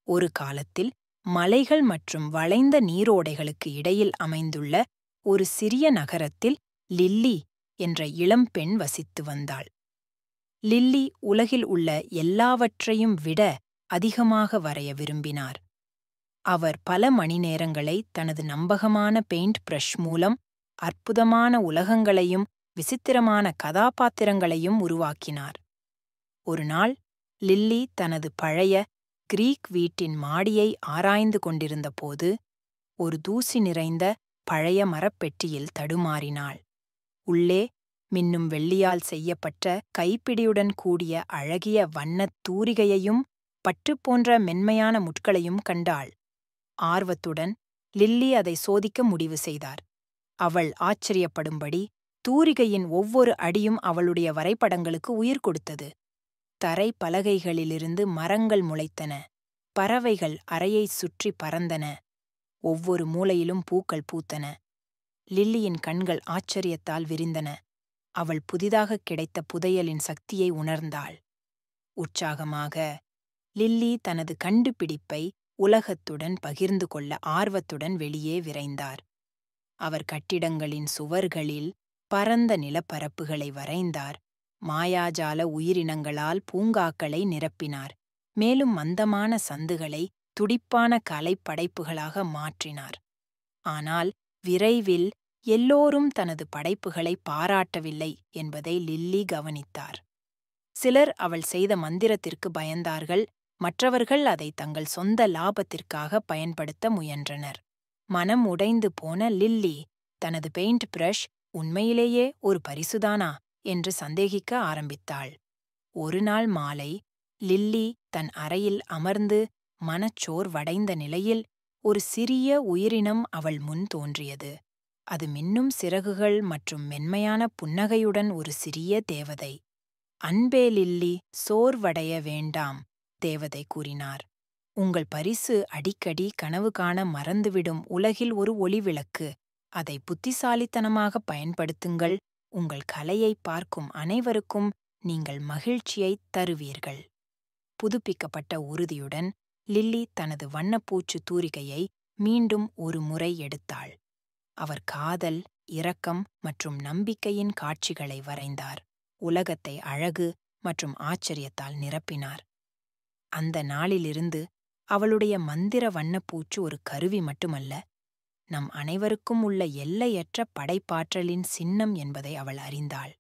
ஒரு காலத்தில் மலைகள் மற்றும் வளைந்த நீரோடைகளுக்கு இடையில் அமைந்துள்ள ஒரு சிறிய நகரத்தில் லில்லி என்ற இளம்பெண் வசித்து வந்தாள். லில்லி உலகில் உள்ள எல்லாவற்றையும் விட அதிகமாக வரைய விரும்பினார். அவர் பல மணி நேரங்களை தனது நம்பகமான பெயிண்ட் பிரஷ் மூலம் அற்புதமான உலகங்களையும் விசித்திரமான கதாபாத்திரங்களையும் உருவாக்கினார். ஒரு நாள் லில்லி தனது பழைய கிரீக் வீட்டின் மாடியை ஆராய்ந்து கொண்டிருந்தபோது ஒரு தூசி நிறைந்த பழைய மரப்பெட்டியில் தடுமாறினாள். உள்ளே மின்னும் வெள்ளியால் செய்யப்பட்ட கைப்பிடியுடன் கூடிய அழகிய வண்ணத் தூரிகையையும் பட்டு போன்ற மென்மையான முட்களையும் கண்டாள். ஆர்வத்துடன் லில்லி அதை சோதிக்க முடிவு செய்தார். அவள் ஆச்சரியப்படும்படி தூரிகையின் ஒவ்வொரு அடியும் அவளுடைய வரைபடங்களுக்கு உயிர் கொடுத்தது. தரை பலகைகளிலிருந்து மரங்கள் முளைத்தன. பறவைகள் அறையைச் சுற்றி பறந்தன. ஒவ்வொரு மூலையிலும் பூக்கள் பூத்தன. லில்லியின் கண்கள் ஆச்சரியத்தால் விரிந்தன. அவள் புதிதாக கிடைத்த புதையலின் சக்தியை உணர்ந்தாள். உற்சாகமாக லில்லி தனது கண்டுபிடிப்பை உலகத்துடன் பகிர்ந்து கொள்ள ஆர்வத்துடன் வெளியே விரைந்தார். அவர் கட்டிடங்களின் சுவர்களில் பரந்த நிலப்பரப்புகளை வரைந்தார். மாயாஜால உயிரினங்களால் பூங்காக்களை நிரப்பினார். மேலும் மந்தமான சந்துகளை துடிப்பான கலைப்படைப்புகளாக மாற்றினார். ஆனால் விரைவில் எல்லோரும் தனது படைப்புகளை பாராட்டவில்லை என்பதை லில்லி கவனித்தார். சிலர் அவள் செய்த மந்திரத்திற்கு பயந்தார்கள். மற்றவர்கள் அதை தங்கள் சொந்த லாபத்திற்காக பயன்படுத்த முயன்றனர். மனம் உடைந்து போன லில்லி தனது பெயிண்ட் பிரஷ் உண்மையிலேயே ஒரு பரிசுதானா என்று சந்தேகிக்க ஆரம்பித்தாள். ஒரு நாள் மாலை லில்லி தன் அறையில் அமர்ந்து மனச்சோர்வடைந்த நிலையில் ஒரு சிறிய உயிரினம் அவள் முன் தோன்றியது. அது மின்னும் சிறகுகள் மற்றும் மென்மையான புன்னகையுடன் ஒரு சிறிய தேவதை. "அன்பே லில்லி, சோர்வடைய வேண்டாம்," தேவதை கூறினார். "உங்கள் பரிசு அடிக்கடி கனவு காண மறந்துவிடும் உலகில் ஒரு ஒளிவிளக்கு. அதை புத்திசாலித்தனமாக பயன்படுத்துங்கள். உங்கள் கலையை பார்க்கும் அனைவருக்கும் நீங்கள் மகிழ்ச்சியைத் தருவீர்கள்." புதுப்பிக்கப்பட்ட உறுதியுடன் லில்லி தனது வண்ணப்பூச்சு தூரிகையை மீண்டும் ஒரு முறை எடுத்தாள். அவர் காதல், இரக்கம் மற்றும் நம்பிக்கையின் காட்சிகளை வரைந்தார். உலகத்தை அழகு மற்றும் ஆச்சரியத்தால் நிரப்பினார். அந்த நாளிலிருந்து அவளுடைய மந்திர வண்ணப்பூச்சு ஒரு கருவி மட்டுமல்ல, நம் அனைவருக்கும் உள்ள எல்லையற்ற படைப்பாற்றலின் சின்னம் என்பதை அவள் அறிந்தாள்.